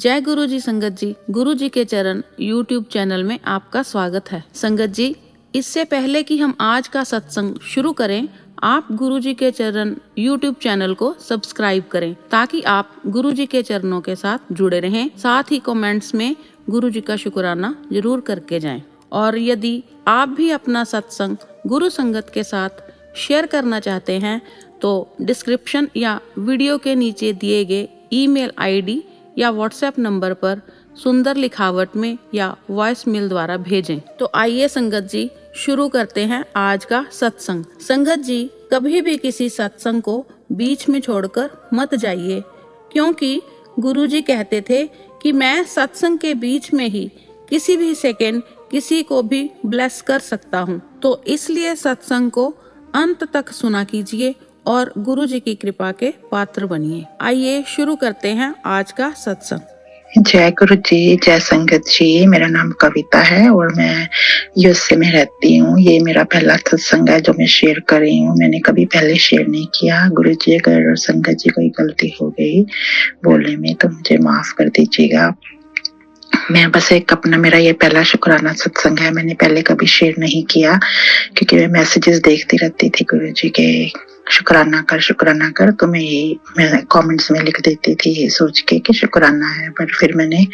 जय गुरु जी संगत जी, गुरु जी के चरण यूट्यूब चैनल में आपका स्वागत है। संगत जी, इससे पहले कि हम आज का सत्संग शुरू करें, आप गुरु जी के चरण यूट्यूब चैनल को सब्सक्राइब करें ताकि आप गुरु जी के चरणों के साथ जुड़े रहें। साथ ही कमेंट्स में गुरु जी का शुक्राना जरूर करके जाएं। और यदि आप भी अपना सत्संग गुरु संगत के साथ शेयर करना चाहते हैं तो डिस्क्रिप्शन या वीडियो के नीचे दिए गए ईमेल आईडी या व्हाट्सएप नंबर पर सुंदर लिखावट में या वॉइस मेल द्वारा भेजें। तो आइए संगत जी शुरू करते हैं आज का सत्संग। संगत जी, कभी भी किसी सत्संग को बीच में छोड़कर मत जाइए, क्योंकि गुरुजी कहते थे कि मैं सत्संग के बीच में ही किसी भी सेकंड किसी को भी ब्लेस कर सकता हूँ। तो इसलिए सत्संग को अंत तक सुना कीजिए और गुरु जी की कृपा के पात्र बनिए। आइए शुरू करते हैं आज का सत्संग। जय गुरु जी, जय संगत जी। मेरा नाम कविता है और मैं यूएसए में रहती हूँ। ये मेरा पहला सत्संग है जो मैं शेयर कर रही हूँ। मैंने कभी पहले शेयर नहीं किया। गुरु जी, अगर संगत जी कोई गलती हो गई बोलने में तो मुझे माफ कर दीजिएगा। मैं बस एक अपना मेरा ये पहला शुक्राना सत्संग है। मैंने पहले कभी शेयर नहीं किया क्योंकि मैं मैसेजेस देखती रहती थी गुरु जी के, शुक्राना कर, तो मैं कमेंट्स में लिख देती थी ये सोच के कि शुक्राना है। पर फिर मैंने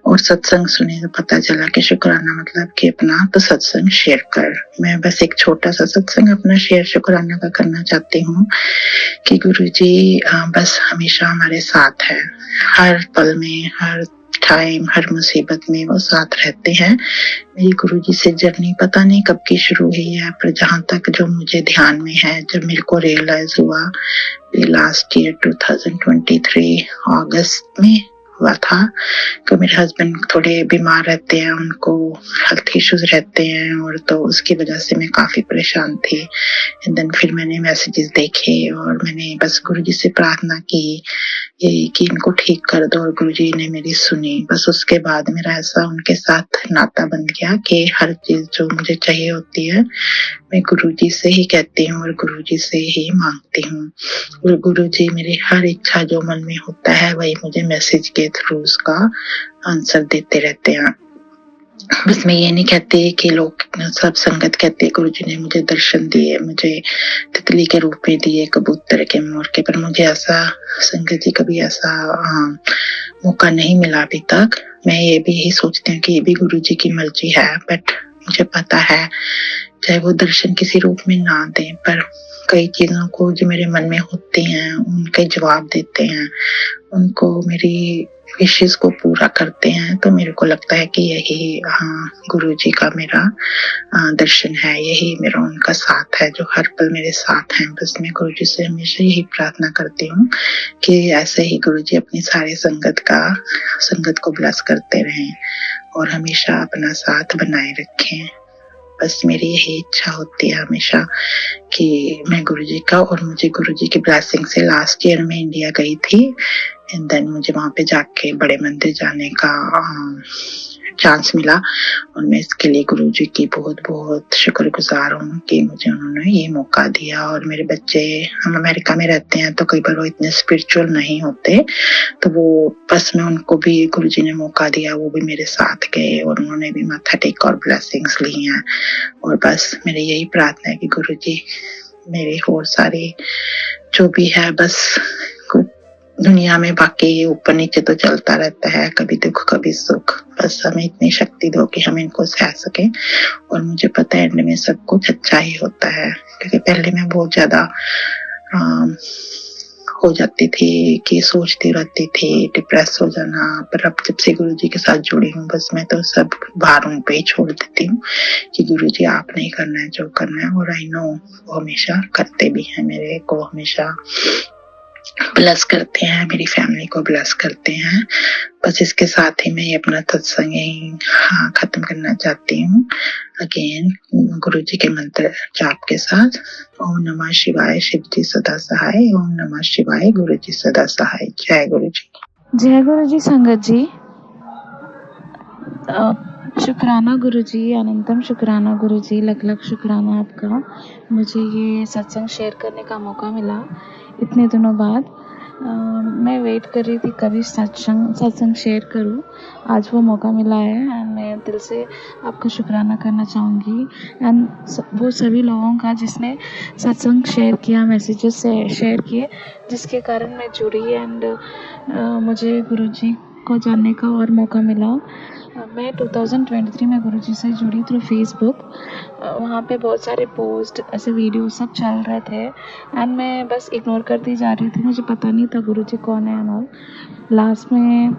और सत्संग सुने तो पता चला कि शुक्राना मतलब कि अपना तो सत्संग शेयर कर। मैं बस एक छोटा सा सत्संग अपना शेयर शुक्राना का करना चाहती हूँ कि गुरु जी बस हमेशा हमारे साथ है, हर पल में, हर टाइम, हर मुसीबत में वो साथ रहते हैं। मेरी गुरुजी से जर्नी पता नहीं कब की शुरू हुई है, पर जहाँ तक जो मुझे ध्यान में है, जब मेरे को रियलाइज हुआ लास्ट ईयर 2023 अगस्त में हुआ था। तो मेरे हस्बैंड थोड़े बीमार रहते हैं, उनको हेल्थ इश्यूज रहते हैं और तो उसकी वजह से मैं काफी परेशान थी। एंड देन फिर मैंने मैसेजेस देखे और मैंने बस गुरुजी से प्रार्थना की कि इनको ठीक कर दो और गुरुजी ने मेरी सुनी। बस उसके बाद मेरा ऐसा उनके साथ नाता बन गया कि हर चीज जो मुझे चाहिए होती है मैं गुरुजी से ही कहती हूँ और गुरुजी से ही मांगती हूँ। और गुरुजी मेरी हर इच्छा जो मन में होता है वही मुझे मैसेज के थ्रू उसका आंसर देते रहते हैं। बस मैं ये नहीं कहती कि लोग सब संगत कहते हैं गुरुजी ने मुझे दर्शन दिए, मुझे तितली के रूप में दिए, कबूतर के, मोर के, पर मुझे ऐसा संगत जी कभी ऐसा मौका नहीं मिला अभी तक। मैं ये भी यही सोचती हूँ कि ये भी गुरुजी की मर्जी है, बट मुझे पता है चाहे वो दर्शन किसी रूप में ना दें, पर कई चीजों को जो मेरे मन में होती हैं उनके जवाब देते हैं, उनको मेरी विशेष को पूरा करते हैं। तो मेरे को लगता है कि यही गुरुजी का मेरा दर्शन है, यही मेरा उनका साथ है जो हर पल मेरे साथ हैं। बस मैं गुरुजी से हमेशा यही प्रार्थना करती हूँ कि ऐसे ही गुरुजी अपनी सारे संगत को ब्लेस करते रहें और हमेशा अपना साथ बनाए रखें। बस मेरी यही इच्छा होती है हमेशा कि मैं गुरुजी का, और मुझे गुरुजी की ब्लेसिंग से लास्ट ईयर में इंडिया गई थी एंड देन मुझे वहां पे जाके बड़े मंदिर जाने का चांस मिला और मैं इसके लिए गुरुजी की बहुत बहुत शुक्रगुजार हूँ कि मुझे उन्होंने ये मौका दिया। और मेरे बच्चे, हम अमेरिका में रहते हैं तो कई बार वो इतने स्पिरिचुअल नहीं होते, तो वो बस में उनको भी गुरुजी ने मौका दिया, वो भी मेरे साथ गए और उन्होंने भी माथा टेका और ब्लेसिंग्स ली हैं। और बस मेरी यही प्रार्थना है कि गुरुजी मेरी और सारी जो भी है, बस दुनिया में बाकी ऊपर नीचे तो चलता रहता है, कभी दुख कभी सुख, बस हमें इतनी शक्ति दो कि हम इनको सह सकें। और मुझे पता है एंड में सब कुछ अच्छा ही होता है, क्योंकि पहले मैं बहुत ज्यादा हो जाती थी कि सोचती रहती थी, डिप्रेस हो जाना। पर अब जब से गुरुजी के साथ जुड़ी हूँ, बस मैं तो सब भारों पे ही छोड़ देती हूँ कि गुरुजी आप नहीं करना है जो करना है, और आई नो वो हमेशा करते भी हैं, मेरे को हमेशा ब्लेस करते हैं, मेरी फैमिली को ब्लेस करते हैं। बस इसके साथ ही मैं अपना सत्संग खत्म करना चाहती हूँ अगेन गुरुजी के मंत्र जाप के साथ। ओम नमः शिवाय, शिव जी सदा सहाय। ओम नमः शिवाय, गुरुजी सदा सहाय। जय गुरुजी। जय गुरुजी संगत जी। शुक्राना गुरुजी, अनंतम शुक्राना गुरुजी, लख लख शुक्राना आपका, मुझे ये सत्संग शेयर करने का मौका मिला इतने दिनों बाद। मैं वेट कर रही थी कभी सत्संग शेयर करूं। आज वो मौका मिला है एंड मैं दिल से आपका शुक्राना करना चाहूँगी एंड वो सभी लोगों का जिसने सत्संग शेयर किया, मैसेजेस से शेयर किए, जिसके कारण मैं जुड़ी एंड मुझे गुरुजी को जानने का और मौका मिला। मैं 2023 में गुरुजी से जुड़ी थ्रू फेसबुक। वहाँ पे बहुत सारे पोस्ट, ऐसे वीडियो सब चल रहे थे एंड मैं बस इग्नोर करती जा रही थी। मुझे पता नहीं था गुरुजी कौन है एंड ऑल। लास्ट में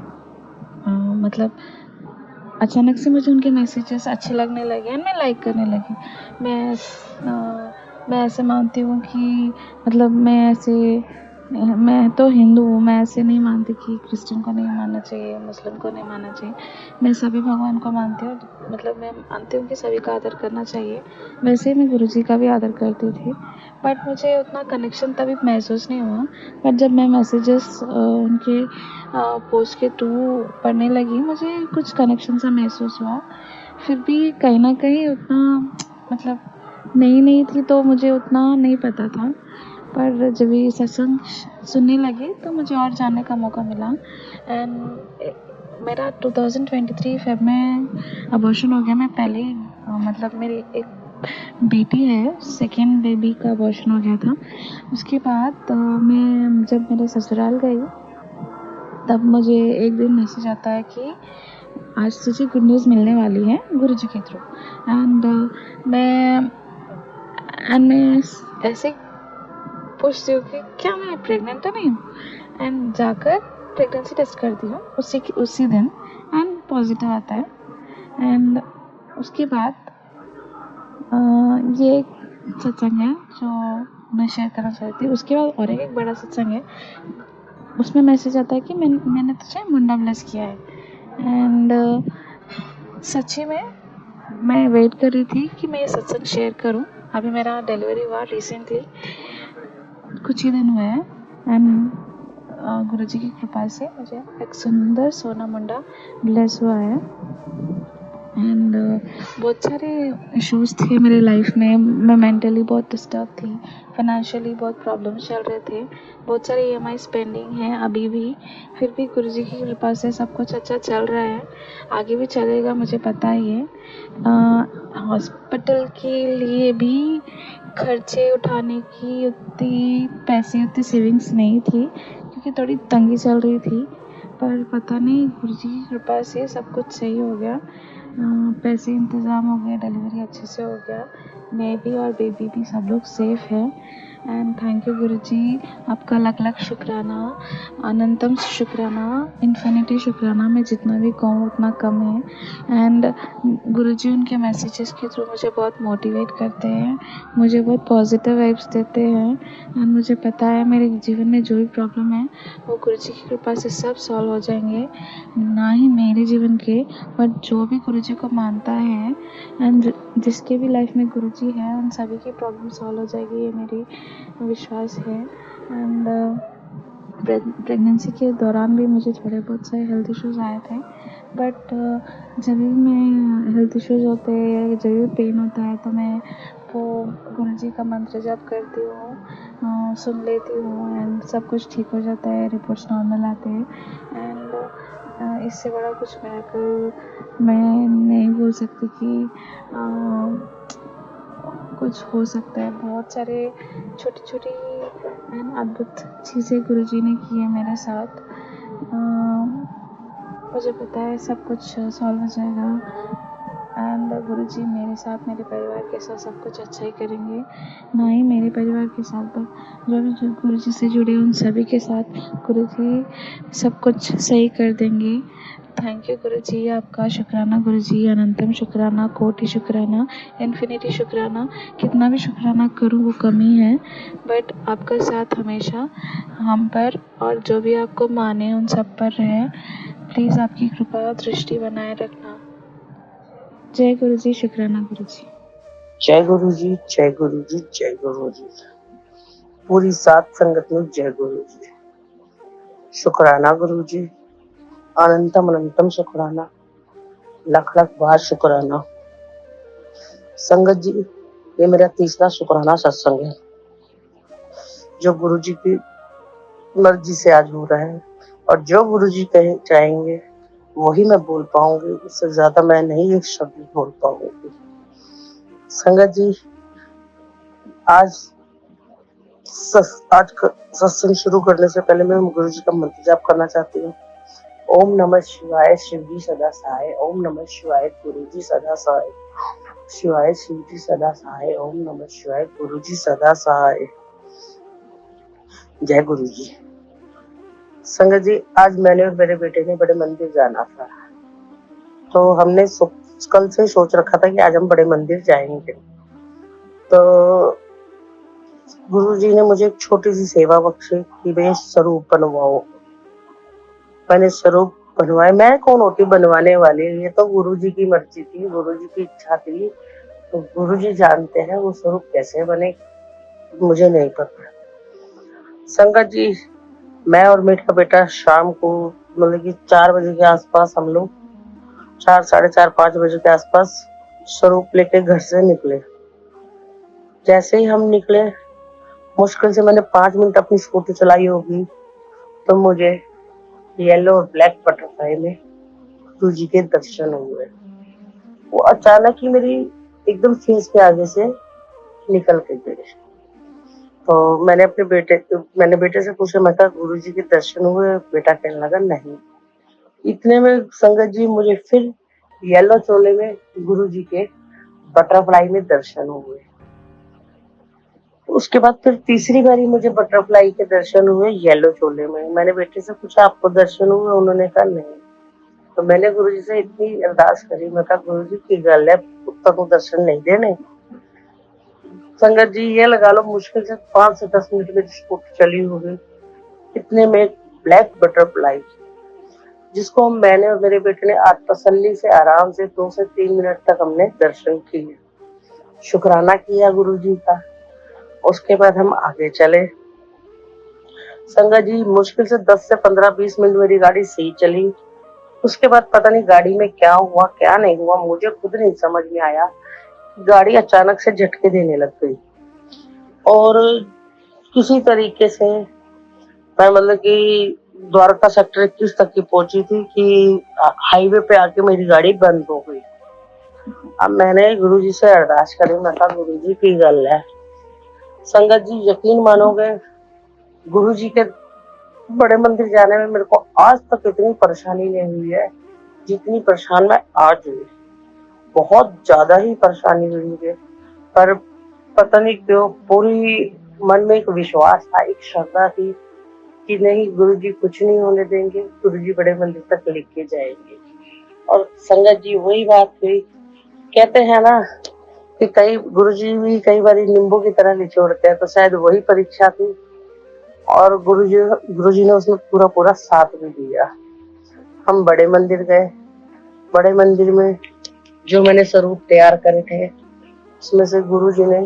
मतलब अचानक से मुझे उनके मैसेजेस अच्छे लगने लगे एंड मैं लाइक करने लगी। मैं ऐसे मानती हूँ कि मतलब मैं तो हिंदू हूँ, मैं ऐसे नहीं मानती कि क्रिश्चियन को नहीं मानना चाहिए, मुस्लिम को नहीं मानना चाहिए। मैं सभी भगवान को मानती हूँ, मतलब मैं मानती हूँ कि सभी का आदर करना चाहिए। वैसे ही मैं गुरुजी का भी आदर करती थी, बट मुझे उतना कनेक्शन तभी महसूस नहीं हुआ। बट जब मैं मैसेजेस उनके पोस्ट के थ्रू पढ़ने लगी, मुझे कुछ कनेक्शन सा महसूस हुआ। फिर भी कहीं ना कहीं उतना मतलब नई थी तो मुझे उतना नहीं पता था, पर जब ये सत्संग सुनने लगी तो मुझे और जानने का मौका मिला एंड मेरा 2023 फेब में अबॉर्शन हो गया। मैं पहले मतलब मेरी एक बेटी है, सेकेंड बेबी का अबॉर्शन हो गया था। उसके बाद मैं जब मेरे ससुराल गई तब मुझे एक दिन मैसेज आता है कि आज तुझे गुड न्यूज़ मिलने वाली है गुरुजी के थ्रू एंड मैं ऐसे पूछती हूँ कि क्या मैं प्रेग्नेंट तो नहीं हूँ एंड जाकर प्रेगनेंसी टेस्ट करती हूँ उसी दिन एंड पॉजिटिव आता है। एंड उसके बाद ये एक सत्संग है जो मैं शेयर करना चाहती हूँ। उसके बाद और एक बड़ा सत्संग है, उसमें मैसेज आता है कि मैंने तुझे मुंडा ब्लेस किया है एंड सच्ची में मैं वेट कर रही थी कि मैं ये सत्संग शेयर करूं। अभी मेरा डिलीवरी हुआ रिसेंटली, कुछ ही दिन हुए हैं एंड गुरुजी की कृपा से मुझे एक सुंदर सोना मुंडा ब्लेस हुआ है एंड बहुत सारे इश्यूज थे मेरे लाइफ में। मैं मेंटली बहुत डिस्टर्ब थी, फाइनेंशियली बहुत प्रॉब्लम्स चल रहे थे, बहुत सारे EMI पेंडिंग हैं अभी भी। फिर भी गुरुजी की कृपा से सब कुछ अच्छा चल रहा है, आगे भी चलेगा, मुझे पता ही है। हॉस्पिटल के लिए भी खर्चे उठाने की उतनी सेविंग्स नहीं थी क्योंकि थोड़ी तंगी चल रही थी, पर पता नहीं गुरुजी की कृपा से सब कुछ सही हो गया। पैसे इंतज़ाम हो गए, डिलीवरी अच्छे से हो गया, मैं भी और बेबी भी सब लोग सेफ हैं एंड थैंक यू गुरुजी। आपका लाख शुक्राना, अनंतम शुक्राना, इन्फिनिटी शुक्राना। मैं जितना भी कहूँ उतना कम है एंड गुरुजी उनके मैसेजेस के थ्रू मुझे बहुत मोटिवेट करते हैं, मुझे बहुत पॉजिटिव वाइब्स देते हैं एंड मुझे पता है मेरे जीवन में जो भी प्रॉब्लम है वो गुरुजी की कृपा से सब सॉल्व हो जाएंगे। ना ही मेरे जीवन के, बट जो भी गुरुजी को मानता है एंड जिसके भी लाइफ में गुरुजी है उन सभी की प्रॉब्लम सॉल्व हो जाएगी, ये मेरी विश्वास है। एंड प्रेगनेंसी के दौरान भी मुझे थोड़े बहुत से हेल्थ इश्यूज़ आए थे, बट जब भी मैं हेल्थ इश्यूज़ होते हैं या जब भी पेन होता है तो मैं वो गुरुजी का मंत्र जप करती हूँ, सुन लेती हूँ एंड सब कुछ ठीक हो जाता है, रिपोर्ट्स नॉर्मल आते हैं एंड इससे बड़ा कुछ मिरेकल मैं नहीं बोल सकती कि कुछ हो सकता है। बहुत सारे छोटी छोटी एंड अद्भुत चीज़ें गुरुजी ने की है मेरे साथ। मुझे पता है सब कुछ सॉल्व हो जाएगा एंड गुरुजी मेरे साथ, मेरे परिवार के साथ सब कुछ अच्छा ही करेंगे। ना ही मेरे परिवार के साथ पर जो भी गुरुजी से जुड़े उन सभी के साथ गुरुजी सब कुछ सही कर देंगे। थैंक यू गुरुजी, आपका शुक्राना गुरुजी, अनंतम शुक्राना, कोटि शुक्राना, इन्फिनिटी शुक्राना। कितना भी शुक्राना करूँ वो कमी है, बट आपका साथ हमेशा हम पर और जो भी आपको माने उन सब पर रहे। प्लीज़ आपकी कृपा और दृष्टि बनाए रखना। जय गुरुजी, शुक्राना गुरुजी। जय गुरु जी, जय गुरु जी, जय गुरु जी। पूरी सात संगत में जय गुरु जी। शुक्राना गुरु जी, अनंतम अनंतम शुक्राना, लाख बार शुक्राना। संगत जी, ये मेरा तीसरा शुक्राना सत्संग है जो गुरु जी की मर्जी से आज हो रहा है, और जो गुरुजी कहे चाहेंगे वही मैं बोल पाऊंगी, उससे ज्यादा मैं नहीं एक शब्द बोल पाऊंगी। संगत जी, आज सत्संग शुरू करने से पहले मैं गुरु जी का मंत्र जाप करना चाहती हूँ। ओम नमः शिवाय, शिव जी सदा सहाय। ओम नमः शिवाय, गुरु जी सदा सहाय। शिवाय, शिव जी सदा सहाय। ओम नमः शिवाय, गुरु जी सदा सहाय। जय गुरु जी। संगत जी, आज मैंने और मेरे बेटे ने बड़े मंदिर जाना था, तो हमने कल से सोच रखा था कि आज हम बड़े मंदिर जाएंगे। तो गुरु जी ने मुझे एक छोटी सी सेवा बख्शी कि भाई स्वरूप बनवाओ। मैंने स्वरूप बनवाए। मैं कौन होती बनवाने वाली, ये तो गुरु जी की मर्जी थी, गुरु जी की इच्छा थी। तो गुरु जी जानते हैं वो स्वरूप कैसे बने, मुझे नहीं पता। संगत जी, मैं और मेरा बेटा शाम को मतलब कि 4 बजे के आसपास हम लोग 4, साढ़े 4, 5 बजे के आसपास स्वरूप लेके घर से निकले। जैसे ही हम निकले, मुश्किल से मैंने 5 मिनट अपनी स्कूटी चलाई होगी, तो मुझे येलो और ब्लैक बटरफ्लाई में गुरु जी के दर्शन हुए। वो अचानक ही मेरी एकदम फेस के आगे से निकल के गए। तो मैंने बेटे से पूछा, मैं कहा गुरु जी के दर्शन हुए? बेटा कहने लगा नहीं। इतने में संगत जी मुझे फिर येलो चोले में गुरु जी के बटरफ्लाई में दर्शन हुए। उसके बाद फिर तीसरी बारी मुझे बटरफ्लाई के दर्शन हुए येलो चोले में। मैंने बेटे से पूछा, आपको दर्शन हुए? उन्होंने कहा नहीं। तो मैंने गुरु जी से इतनी अरदास करी, मैं कहा गुरु जी की गल है, पुत्र को दर्शन नहीं देने। संगत जी, ये लगा लो मुश्किल से 5 से 10 मिनट में स्कूटी चली होगी। इतने में ब्लैक बटरफ्लाई, जिसको मैंने और मेरे बेटे ने आज तसल्ली से आराम से 2 से 3 मिनट तक हमने दर्शन किए, शुक्राना किया गुरु जी का। उसके बाद हम आगे चले। संगत जी, मुश्किल से 10 से 15-20 मिनट मेरी गाड़ी सही चली। उसके बाद पता नहीं गाड़ी में क्या हुआ क्या नहीं हुआ, मुझे खुद नहीं समझ में आया। गाड़ी अचानक से झटके देने लग गई और किसी तरीके से मैं मतलब कि द्वारका सेक्टर 21 तक की पहुंची थी कि हाईवे पे आके मेरी गाड़ी बंद हो गई। अब मैंने गुरु जी से अरदास करी, मैं कहा गुरु जी की गल है। संगत जी, यकीन मानोगे, गुरु जी के बड़े मंदिर जाने में मेरे को आज तक इतनी परेशानी नहीं हुई है जितनी परेशान मैं आज हुई। बहुत ज्यादा ही परेशानी हुई मुझे, पर पता नहीं क्यों पूरी मन में एक विश्वास था, एक श्रद्धा थी कि नहीं, गुरु जी कुछ नहीं होने देंगे, गुरु जी बड़े मंदिर तक लेके जाएंगे। और संगत जी, वही बात हुई। कहते हैं ना कि कई गुरु जी भी कई बार नींबू की तरह निचोड़ते हैं, तो शायद वही परीक्षा थी और गुरु जी ने उसमें पूरा पूरा साथ भी दिया। हम बड़े मंदिर गए। बड़े मंदिर में जो मैंने स्वरूप तैयार करे थे, उसमें से गुरु जी ने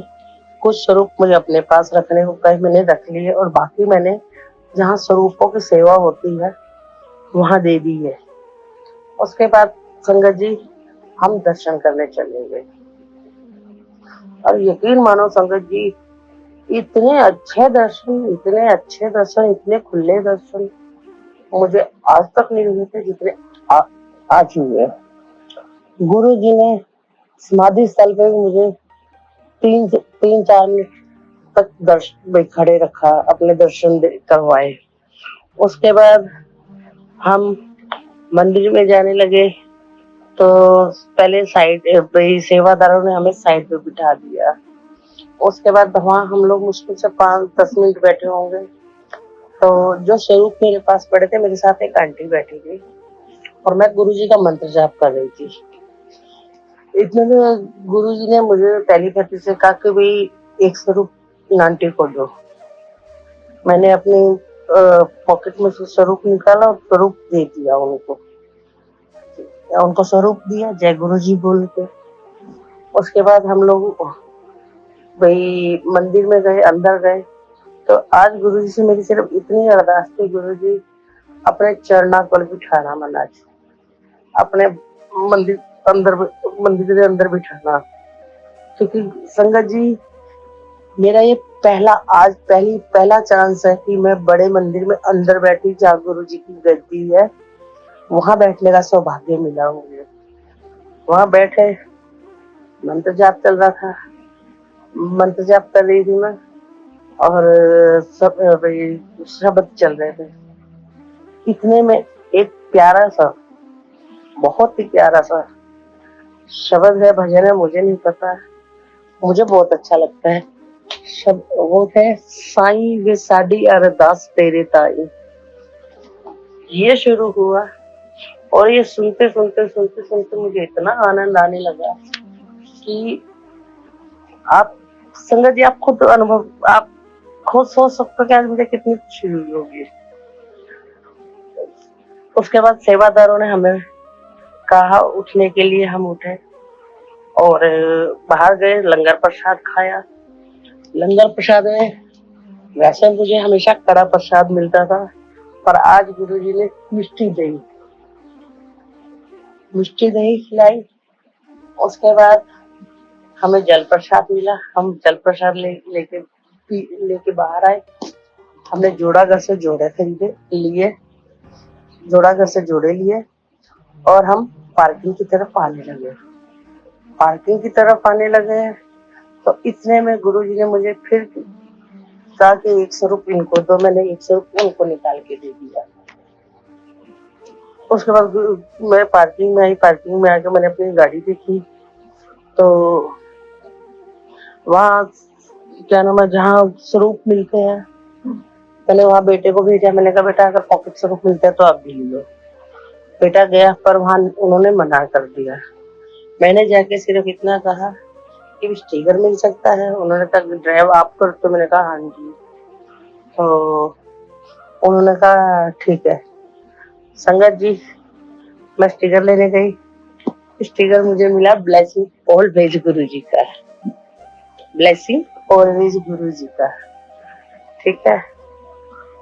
कुछ स्वरूप मुझे अपने पास रखने को कहे, मैंने रख लिए, और बाकी मैंने जहाँ स्वरूपों की सेवा होती है वहां दे दी है। उसके बाद संगत जी, हम दर्शन करने चले गए और यकीन मानो संगत जी, इतने अच्छे दर्शन, इतने अच्छे दर्शन, इतने खुले दर्शन मुझे आज तक नहीं हुए थे जितने आज हुए। गुरु जी ने समाधि स्थल पे मुझे 3-4 मिनट तक दर्शन में खड़े रखा, अपने दर्शन करवाए। उसके बाद हम मंदिर में जाने लगे, तो पहले सेवादारों ने हमें साइड पे बिठा दिया। उसके बाद वहां हम लोग मुश्किल से 5-10 मिनट बैठे होंगे, तो जो स्वरूप मेरे पास पड़े थे, मेरे साथ एक आंटी बैठी थी और मैं गुरु जी का मंत्र जाप कर रही थी। इतने में गुरु जी ने मुझे टेलीपैथी से कहा कि भाई एक स्वरूप आंटी को दो। मैंने अपनी पॉकेट में से स्वरूप निकाला और स्वरूप दे दिया उनको स्वरूप दिया, जय गुरु जी बोल के। उसके बाद हम लोग भाई मंदिर में गए, अंदर गए, तो आज गुरु जी से मेरी सिर्फ इतनी अरदास थी, गुरु जी अपने चरणा कल बिठाना मना, अपने मंदिर के अंदर बिठाना। क्योंकि संगत जी, मेरा ये पहला चांस है कि मैं बड़े मंदिर में अंदर बैठी, जहाँ गुरु जी की गद्दी है, वहां बैठने का सौभाग्य मिला मुझे। वहां बैठे, मंत्र जाप चल रहा था, मंत्र जाप कर रही थी मैं, और सब शब्द चल रहे थे। इतने में एक प्यारा सा, बहुत ही प्यारा सा शब्द है, भजन है, मुझे नहीं पता, मुझे बहुत अच्छा लगता है शब्द। वो है, साईं वे साडी अरदास तेरे ताई। ये शुरू हुआ, और ये सुनते सुनते सुनते सुनते मुझे इतना आनंद आने लगा कि आप संगत जी, आप खुद सोच सकते हो कि आज मुझे कितनी खुशी हुई होगी। उसके बाद सेवादारों ने हमें कहा उठने के लिए, हम उठे और बाहर गए, लंगर प्रसाद खाया। लंगर प्रसाद में वैसे मुझे हमेशा कड़ा प्रसाद मिलता था, पर आज गुरुजी ने मिष्टी दही खिलाई। उसके बाद हमें जल प्रसाद मिला, हम जल प्रसाद लेके बाहर आए। हमने जोड़ा घर से जोड़े लिए और हम पार्किंग की तरफ आने लगे। तो इतने में गुरुजी ने मुझे फिर कहा कि 100 रुपये इनको दो। मैंने 100 रुपये उनको निकाल के दे दिया। उसके बाद मैं पार्किंग में आके मैंने अपनी गाड़ी देखी, तो वहाँ क्या नाम है, जहाँ स्वरूप मिलते हैं, मैंने वहाँ बेटे को भेजा। मैंने कहा बेटा, अगर पॉकेट स्वरूप मिलते हैं तो आप भी ले लो। बेटा गया, पर वहाँ उन्होंने मना कर दिया। मैंने जाके सिर्फ इतना कहा कि स्टिकर मिल सकता है। उन्होंने कहा ड्राइव आप कर, तो मैंने कहा हाँ जी। तो उन्होंने कहा ठीक है। संगत जी, मैं स्टिकर लेने गई। स्टिकर मुझे मिला ब्लेसिंग ऑलवेज गुरु जी का, ठीक है।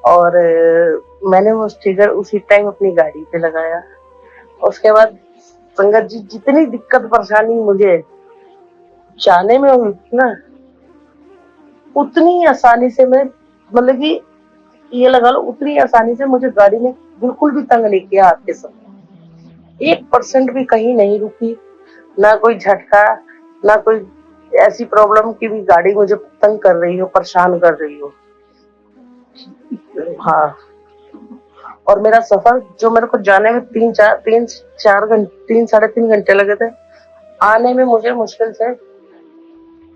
और मैंने वो स्टिकर उसी टाइम अपनी गाड़ी पे लगाया। उसके बाद संगत जी, जितनी दिक्कत परेशानी मुझे जाने में हुई थी ना, उतनी आसानी से मैं, मतलब कि ये लगा लो, उतनी आसानी से मुझे गाड़ी ने बिल्कुल भी तंग नहीं किया। आपके समय 1% भी कहीं नहीं रुकी, ना कोई झटका, ना कोई ऐसी प्रॉब्लम की भी गाड़ी मुझे तंग कर रही हो, परेशान कर रही हो। हाँ, और मेरा सफर जो मेरे को जाने में 3-3.5 घंटे लगे थे, आने में मुझे मुश्किल से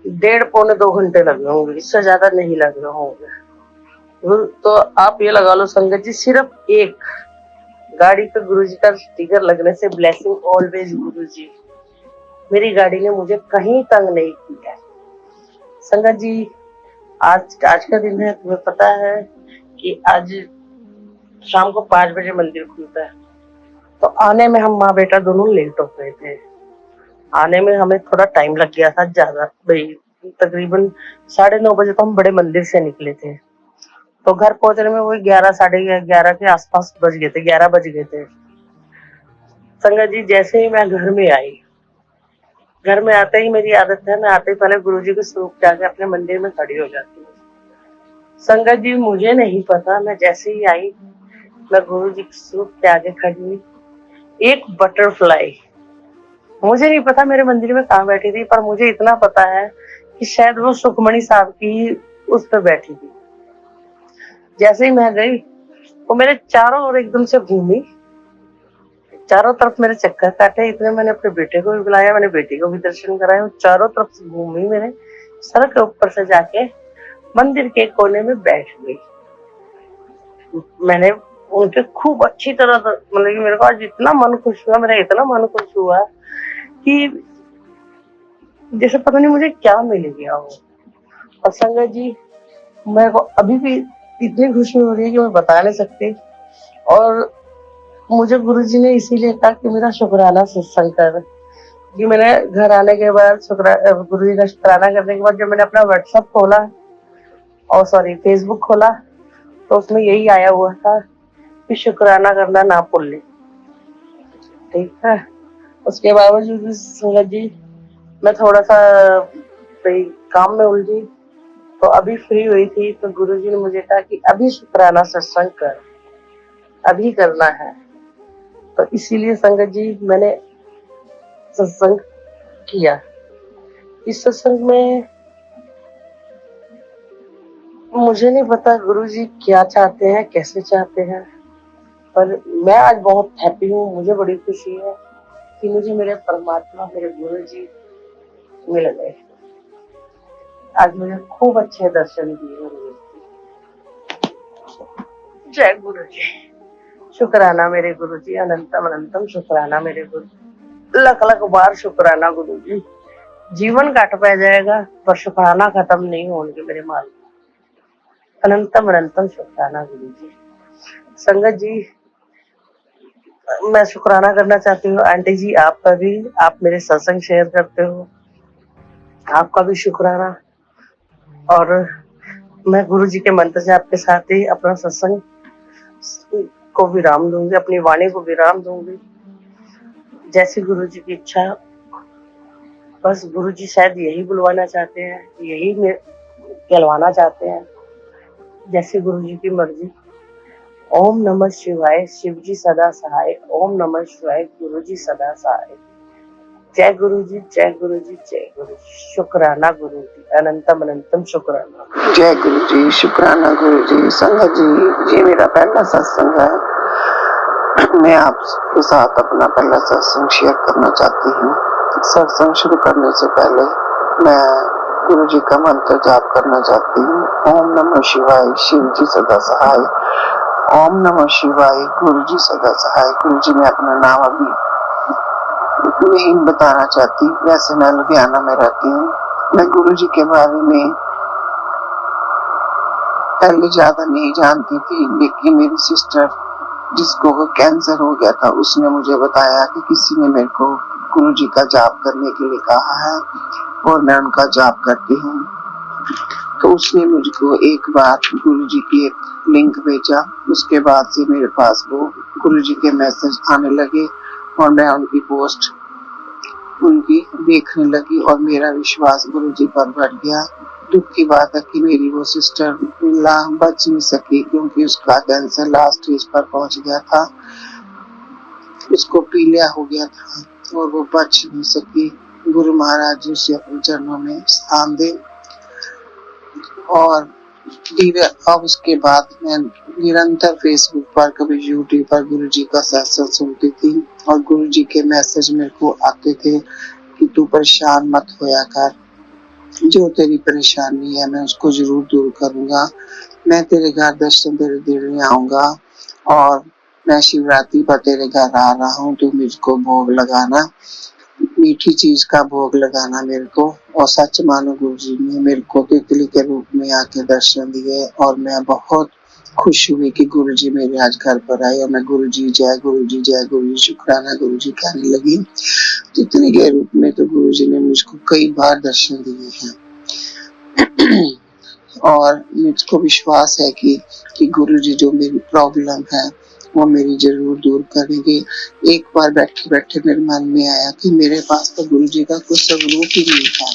1.5-पौने 2 घंटे लगे होंगे, इससे ज्यादा नहीं लगे होंगे। तो आप ये लगा लो संगत जी, सिर्फ एक गाड़ी पे गुरुजी का स्टिकर लगने से, ब्लेसिंग ऑलवेज गुरुजी, मेरी गाड़ी ने मुझे कहीं तंग नहीं किया। संगत जी, आज का दिन है, तुम्हें पता है कि आज शाम को 5 बजे मंदिर खुलता है। तो आने में हम माँ बेटा दोनों लेट हो गए थे। आने में हमें थोड़ा टाइम लग गया था ज्यादा, भाई तकरीबन 9:30 बजे तो हम बड़े मंदिर से निकले थे। तो घर पहुंचने में वही 11-11:30 के आसपास बज गए थे, 11 बज गए थे। संगत जी, जैसे ही मैं घर में आते ही मेरी आदत है, मैं आते ही पहले गुरुजी के स्वरूप के आगे अपने मंदिर में खड़ी हो जाती हूँ। संगत जी, मुझे नहीं पता, मैं जैसे ही आई, मैं गुरुजी के स्वरूप के आगे खड़ी हुई, एक बटरफ्लाई, मुझे नहीं पता मेरे मंदिर में कहाँ बैठी थी, पर मुझे इतना पता है कि शायद वो सुखमणि साहब की उस पर बैठी थी। जैसे ही मैं गई, वो मेरे चारों ओर एकदम से घूमी, चारों तरफ मेरे चक्कर काटे। इतने मैंने अपने बेटे को भी बुलाया, मैंने बेटी को भी दर्शन कराया। चारों तरफ से घूमी, मेरे सर के ऊपर से जाके मंदिर के कोने में बैठ गई। मैंने उनके खूब अच्छी तरह, मतलब कि मेरे को आज इतना मन खुश हुआ, मेरा इतना मन खुश हुआ कि जैसे पता नहीं मुझे क्या मिल गया हो। और संगत जी, मेरे को अभी भी इतनी खुशी हो रही है कि मैं बता नहीं सकती। और मुझे गुरुजी ने इसीलिए कहा कि मेरा शुक्राना सत्संग कर, कि मैंने घर आने के बाद गुरुजी का शुक्राना करने के बाद जब मैंने अपना व्हाट्सएप खोला, और सॉरी फेसबुक खोला, तो उसमें यही आया हुआ था कि शुक्राना करना ना भूलें, ठीक है। उसके बावजूद संगत जी, मैं थोड़ा सा काम में उलझी, तो अभी फ्री हुई थी तो गुरुजी ने मुझे कहा कि अभी शुक्राना सत्संग कर, अभी करना है। तो इसीलिए संगत जी मैंने सत्संग किया। इस सत्संग में मुझे नहीं पता गुरुजी क्या चाहते हैं, कैसे चाहते हैं, पर मैं आज बहुत हैप्पी हूँ। मुझे बड़ी खुशी है कि मुझे मेरे परमात्मा, मेरे गुरुजी मिल गए। आज मुझे खूब अच्छे दर्शन दिए गुरुजी। जय गुरुजी, शुक्राना मेरे गुरुजी, अनंतम अनंतम शुक्राना मेरे गुरु। लख लख बार शुक्राना गुरुजी। जीवन घट पै जाएगा पर शुक्राना खत्म नहीं होंगे मेरे माल। अनंतम अनंतम शुक्राना गुरुजी। संगत जी मैं शुक्राना करना चाहती हूँ आंटी जी आपका भी, आप मेरे सत्संग शेयर करते हो, आपका भी शुक्राना। और मैं गुरु जी के मंत्र से आपके साथ ही अपना सत्संग को विराम दूंगी, अपनी वाणी को विराम दूंगी, जैसी गुरु जी की इच्छा। बस गुरु जी शायद यही बुलवाना चाहते हैं, यही कहलवाना चाहते हैं, जैसे गुरु जी की मर्जी। ओम नमः शिवाय, शिव जी सदा सहाय। ओम नमः शिवाय, गुरु जी सदा सहाय। जय गुरु जी, जय गुरु जी, जय गुरु जी। शुक्राना गुरु जी, अनंतम अनंतम शुक्राना। जय गुरु जी, शुक्राना गुरु जी। संगत जी, ये मेरा पहला सत्संग है। मैं आपके साथ अपना पहला सत्संग शेयर करना चाहती हूँ। सत्संग शुरू करने से पहले मैं गुरु जी का मंत्र जाप करना चाहती हूँ। ओम नमः शिवाय, शिव जी सदा सहाय। ओम नमः शिवाय, गुरु जी सदा सहाय। गुरु जी मैं अपना नाम अभी नहीं बताना चाहती, वैसे मैं लुधियाना में रहती हूँ। मैं गुरु जी के बारे में पहले ज्यादा नहीं जानती थी, लेकिन मेरी सिस्टर जिसको कैंसर हो गया था उसने मुझे बताया कि किसी ने मेरे को गुरु जी का जाप करने के लिए कहा है और मैं उनका जाप करती हूँ। तो उसने मुझको एक बार गुरु जी की एक लिंक भेजा। उसके बाद से मेरे पास वो गुरु जी के मैसेज आने लगे और मैं उनकी पोस्ट उनकी देखने लगी और मेरा विश्वास गुरु जी पर बढ़ गया। दुख की बात है कि मेरी वो सिस्टर बच नहीं सकी, क्योंकि उसका कैंसर लास्ट स्टेज पर पहुंच गया था, उसको पीलिया हो गया था और वो बच नहीं सकी। गुरु महाराज जी उसे अपने चरणों में स्थान दे। और अब उसके बाद मैं निरंतर फेसबुक पर, कभी यूट्यूब पर गुरु जी का सत्संग सुनती थी और गुरु जी के मैसेज मेरे को आते थे कि तू परेशान मत होया कर, जो तेरी परेशानी है मैं उसको जरूर दूर करूंगा। मैं तेरे घर दर्शन तेरे देने आऊंगा और मैं शिवरात्रि पर तेरे घर आ रहा हूँ, तू मुझको भोग लगाना, मीठी चीज का भोग लगाना मेरे को। और सच मानो गुरु जी ने मेरे को तितली के रूप में आके दर्शन दिए और मैं बहुत खुश हुई कि गुरु जी मेरे आज घर पर आए और मैं गुरु जी जय गुरु जी, जय गुरु जी, शुक्राना गुरु जी कहने लगी। तितली के रूप में तो गुरु जी ने मुझको कई बार दर्शन दिए हैं और मुझको विश्वास है कि गुरु जी जो मेरी प्रॉब्लम है वो मेरी जरूर दूर करेंगे। एक बार बैठे बैठे मेरे मन में आया कि मेरे पास तो गुरु जी का कुछ स्वरूप ही नहीं था।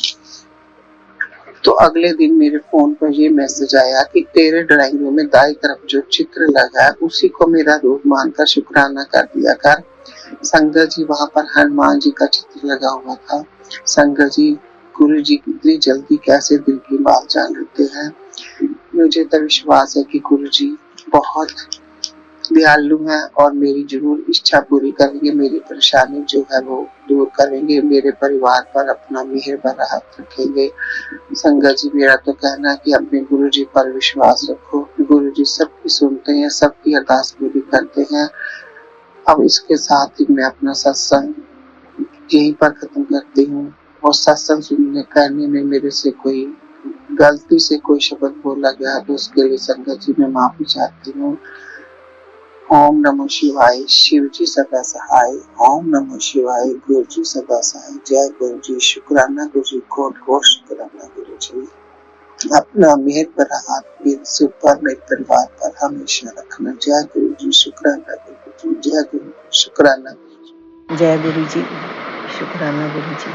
तो अगले दिन मेरे फोन पर ये मैसेज आया कि तेरे ड्राइंग रूम में दाई तरफ जो चित्र लगा है उसी को मेरा रूप मानकर शुक्राना कर दिया कर। संगत जी वहां पर हनुमान जी का चित्र लगा हुआ था। संगत जी गुरु जी इतनी जल्दी कैसे दिल की बात जान लेते हैं। मुझे तो विश्वास है कि गुरु जी बहुत दयालु हैं और मेरी जरूर इच्छा पूरी करेंगे, मेरी परेशानी जो है वो दूर करेंगे, मेरे परिवार पर अपना मेहर भरा हाथ रखेंगे। संगत जी मेरा तो कहना है कि अपने गुरु जी पर विश्वास रखो। गुरु जी सबकी सुनते हैं, सबकी अरदास पूरी करते हैं। अब इसके साथ ही मैं अपना सत्संग यहीं पर खत्म करती हूँ और सत्संग सुनने करने में मेरे से कोई गलती से कोई शब्द बोला गया तो उसके लिए संगत जी मैं माफी चाहती हूँ। ओम नमः शिवाय, शिव जी सदा सहाय। ओम नमः शिवाय, गुरु जी सदा सहाय। जय गुरु जी, शुक्राना गुरु जी, कोट कोट शुक्राना गुरु जी। अपना मेहर भरा हाथ मेरे सिर पर, मेरे परिवार पर हमेशा रखना। जय गुरु जी, शुक्राना गुरु जी, जय गुरु जी, शुक्राना। जय गुरु जी, शुक्राना गुरु जी।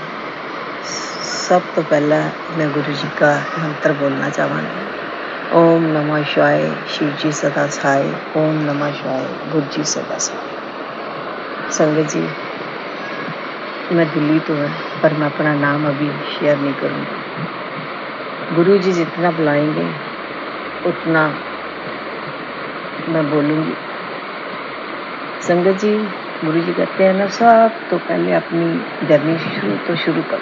सब तो पहला मैं गुरु जी का मंत्र बोलना चाहूँगी। ओम नमः शिवाय, शिव जी सदा सहाय। ओम नमः शिवाय, गुरु जी सदा सहाय। संगत जी, मैं दिल्ली तो है, पर मैं अपना नाम अभी शेयर नहीं करूँगी। गुरु जी जितना बुलाएंगे उतना मैं बोलूँगी। संगत जी, गुरु जी कहते हैं ना, सब तो पहले अपनी जर्नी शुरू करो।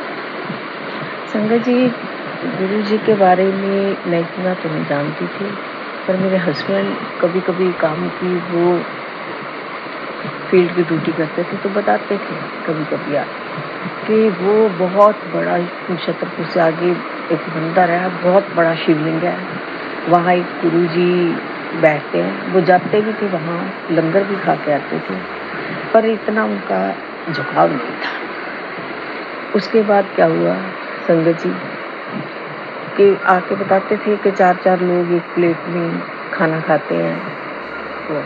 संगत जी, गुरु जी के बारे में मैं इतना तो नहीं जानती थी, पर मेरे हस्बैंड कभी कभी काम की वो फील्ड की ड्यूटी करते थे तो बताते थे कभी कभी कि वो बहुत बड़ा छतरपुर से आगे एक मंदिर है, बहुत बड़ा शिवलिंग है, वहाँ एक गुरु जी बैठते हैं। वो जाते भी थे वहाँ, लंगर भी खा के आते थे, पर इतना उनका झुकाव नहीं था। उसके बाद क्या हुआ संगत जी, कि आके बताते थे कि 4-4 लोग एक प्लेट में खाना खाते हैं। तो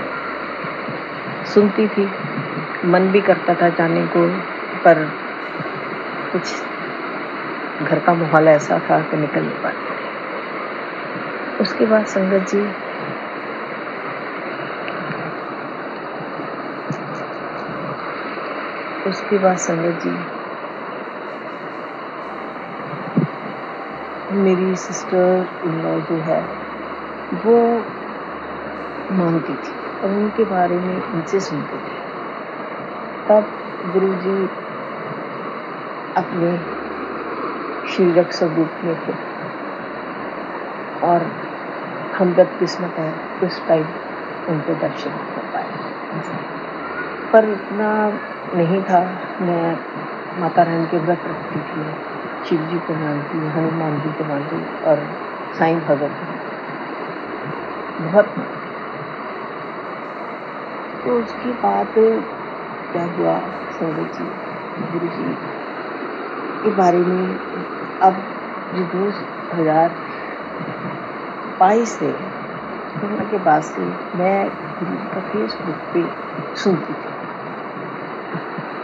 सुनती थी, मन भी करता था जाने को, पर कुछ घर का माहौल ऐसा था कि निकल नहीं पाते। उसके बाद संगत जी, मेरी सिस्टर इन लॉ जो है वो मानती थी और उनके बारे में उनसे सुनते थे। तब गुरुजी अपने श्री रक्षक रूप में थे और हम बदकिस्मत है उस टाइम उनके दर्शन हो पाए, पर इतना नहीं था। मैं माता रानी के व्रत रखती थी, शिव जी को मानती, हनुमान जी को मानती और साईं भगत बहुत। तो उसके बाद क्या हुआ संगत जी, गुरु जी के बारे में अब जो 2022 से कोरोना के बाद से मैं गुरु जी का फेसबुक पे सुनती थी।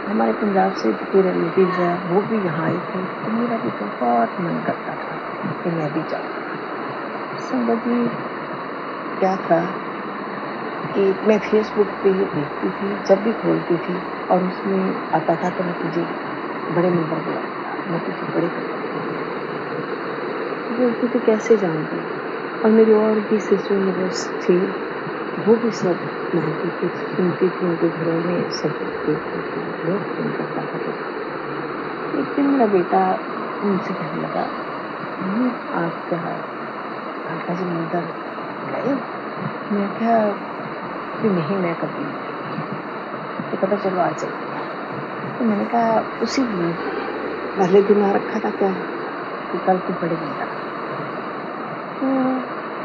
हमारे पंजाब से जो रिलेटिव्स हैं वो भी यहाँ आए थे, तो मेरा भी बहुत मन करता था कि मैं भी जाऊँ। संगत जी, क्या था कि मैं फेसबुक पे देखती थी, जब भी खोलती थी और उसमें आता था कि मैं तुझे बड़े मंदिर बुलाऊंगा, मैं तुझे बड़े बोलती थी कैसे जाऊँगी। और मेरी और भी सिस्टर मेरे थी, वो भी सब मानती थी, सुनती थी, उनके घरों में सब देखती थी, बहुत फोन करता था। एक दिन मेरा बेटा मुझसे कहने लगा, मम्मी आप क्या काका जी मंदिर गए? मैं क्या कि नहीं, मैं कभी तो कहता चलो आ चलते हैं। तो मैंने कहा उसी दिन पहले दिन आ रखा था क्या कि कल तो बड़े मंदिर। तो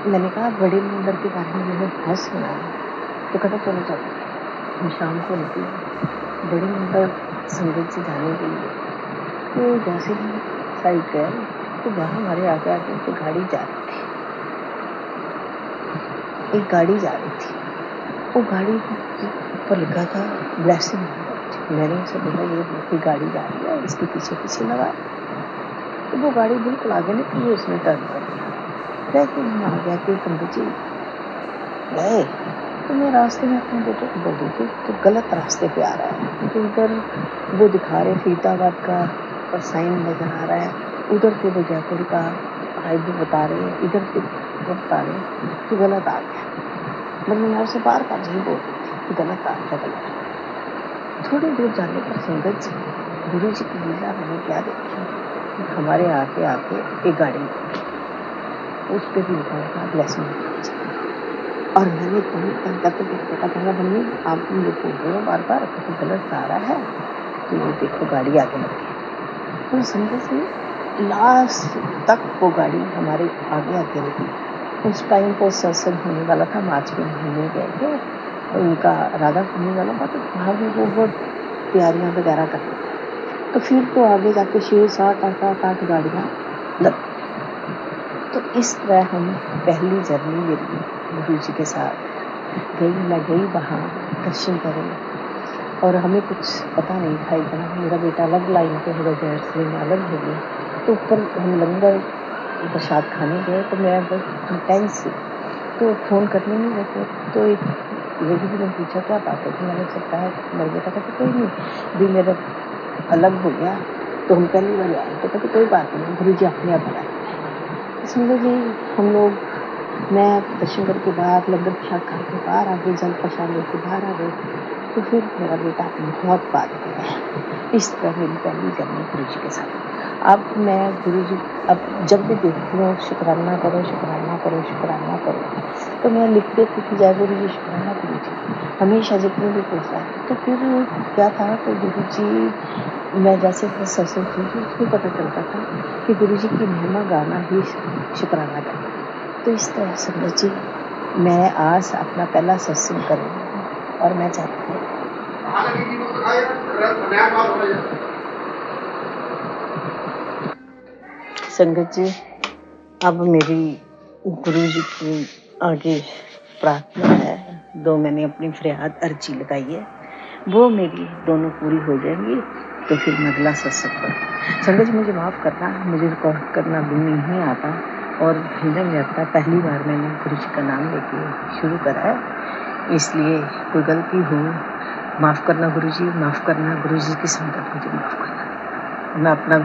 मैंने कहा बड़े मंदिर के बारे में मैंने बहुत सुना है। तो कहता चलो चलो, हम शाम को निकले बड़े मंदिर संगत से जाने के लिए। तो जैसे ही साइड गए तो वहाँ हमारे आगे आगे एक गाड़ी जा रही थी, वो गाड़ी पर लिखा था ब्लेसिंग। मैंने उसे बोला ये गाड़ी जा रही है, इसके पीछे पीछे लगा। तो वो गाड़ी बिल्कुल आगे निकली, उसने टर्न कर दिया। जैसे हम आ गया कि पंडित जी गए, तो मैं रास्ते में अपने बेटे को बोल रही थी तो गलत रास्ते पे आ रहा है, तो उधर वो दिखा रहे फरीदाबाद का और साइन नजर आ रहा है, उधर से वो जयपुर का हाईवे बता रहे हैं, इधर से वो बता रहे हैं, तो गलत आ गया। मतलब मैं उसे बार बार यही बोल रही थी कि गलत आ गया, गलत। थोड़ी दूर जाने पर संगत जी, गुरु जी की लीला मैंने क्या देखी, हमारे आके एक गाड़ी उस पर भी लिखा था ब्लेसिंग। और मैंने तक देखा था, मम्मी आप ये बोल रहे हो बार बार तो गलत आ रहा है, तो ये देखो गाड़ी आगे लगी। तो संगत जी लास्ट तक वो गाड़ी हमारे आगे आगे लगी। उस टाइम पर सत्संग होने वाला था, मार्च के महीने गए थे, उनका राधा होने वाला था, तो वहाँ भी वो बहुत तैयारियाँ वगैरह करते थे। तो फिर तो आगे जाके 6-7-8 गाड़ियाँ लग। तो इस तरह हम पहली जर्नी मेरी गुरु जी के साथ गई। मैं गई वहाँ दर्शन करें और हमें कुछ पता नहीं था इतना। मेरा बेटा अलग लाइन पे होगा, जेंट्स में अलग हो गई, तो ऊपर हम लंगर प्रसाद खाने गए तो मैं बहुत टेंस थी, तो फ़ोन करने नहीं लगे। तो एक लेडी ने पूछा क्या बात है, तो मैंने बताया मेरे बेटा कहते कोई नहीं, अभी मेरा अलग हो गया तो हम पहली बार आए। तो कहते कोई बात नहीं, गुरु जी अपने आप बुलाएंगे। संगत जी हम लोग, मैं दर्शन करके बाहर लंगर प्रसाद खा के बाहर आ गई, जल प्रसाद लेके बाहर आ गई। तो फिर मेरा बेटा बहुत बात किया। इस तरह मेरी पहली जर्नी गुरु जी के साथ। अब मैं गुरु जी, अब जब भी देखती हूँ शुक्राना करो, शुक्राना करो, शुक्राना करो, तो मैं लिख देती थी जय गुरु जी, शुक्राना गुरु जी, हमेशा जितने भी पूछ रहा है। तो फिर क्या था कि गुरु जी, मैं जैसे सत्संग सुनती उसमें पता चलता था कि गुरु जी की महिमा गाना ही शुक्राना करना। तो इस तरह संगत जी मैं आज अपना पहला सत्संग करूँगी और मैं चाहती हूँ संगत जी, अब मेरी गुरु जी की आगे प्रार्थना है, दो मैंने अपनी फरियाद अर्जी लगाई है, वो मेरी दोनों पूरी हो जाएंगी तो फिर मैं अगला सत्संग करूँ। संगत जी मुझे माफ़ करना, मुझे रिकॉर्ड करना भी नहीं आता और भेजना नहीं आता। पहली बार मैंने गुरु जी का नाम लेके शुरू करा है, इसलिए कोई गलती हो माफ़ करना गुरु जी, माफ़ करना गुरु जी की संगत, मुझे माफ़ करना। मैं अपना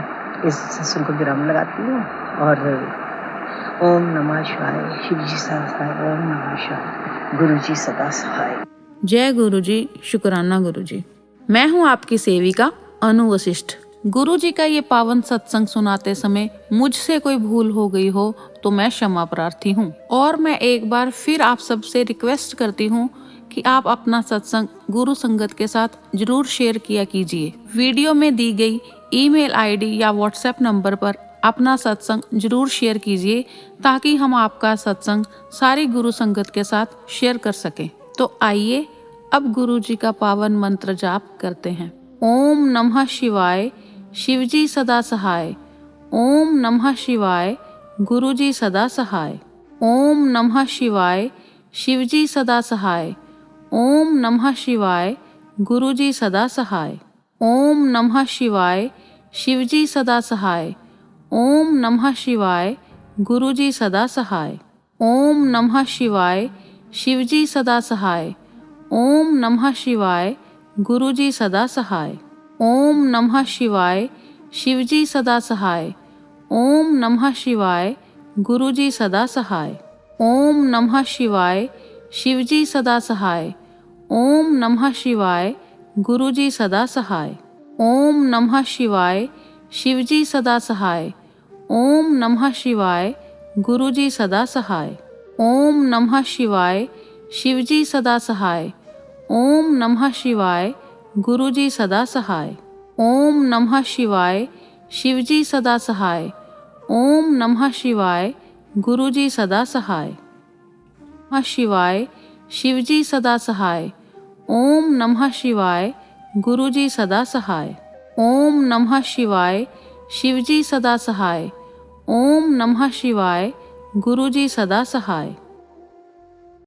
इस सत्संग को विराम लगाती हूँ और ओम नमः शिवाय, शिव जी सहाय, ओम नमः शिवाय, गुरु जी सदा सहाय। जय गुरु जी, शुक्राना गुरु जी। मैं हूं आपकी सेविका अनु वशिष्ठ। गुरु जी का ये पावन सत्संग सुनाते समय मुझसे कोई भूल हो गई हो तो मैं क्षमा प्रार्थी हूँ। और मैं एक बार फिर आप सबसे रिक्वेस्ट करती हूँ कि आप अपना सत्संग गुरु संगत के साथ जरूर शेयर किया कीजिए। वीडियो में दी गई ईमेल आईडी या व्हाट्सएप नंबर पर अपना सत्संग जरूर शेयर कीजिए ताकि हम आपका सत्संग सारी गुरु संगत के साथ शेयर कर सकें। तो आइए अब गुरु जी का पावन मंत्र जाप करते हैं। ओम नमः शिवाय, शिवजी सदा सहाय। ओम नमः शिवाय, गुरु जी सदा सहाय। ओम नमः शिवाय, शिवजी सदा सहाय। ओम नमः शिवाय, गुरु जी सदा सहाय। ओम नमः शिवाय, शिवजी सदा सहाय। ओम नमः शिवाय, गुरु जी सदा सहाय। ओम नमः शिवाय, शिवजी सदा सहाय। ओम नमः शिवाय, गुरु जी सदा सहाय। ओम नमः शिवाय, शिवजी सदा सहाय। ओम नमः शिवाय, गुरु जी सदा सहाय। ओम नमः शिवाय, शिवजी सदा सहाय। ओम नमः शिवाय, गुरु जी सदा सहाय। ओम नमः शिवाय, शिवजी सदा सहाय। ओम नमः शिवाय, गुरु जी सदा सहाय। ओम नमः शिवाय, शिवजी सदा सहाय। ओम नमः शिवाय, गुरु जी सदा सहाय। ओम नमः शिवाय, शिवजी सदा सहाय। ओम नमः शिवाय, गुरु जी सदा सहाय। नमः शिवाय, शिवजी सदा सहाय। ओम नमः शिवाय, गुरु जी सदा सहाय। ओम नमः शिवाय, शिवजी सदा सहाय। ओम नमः शिवाय, गुरु जी सदा सहाय।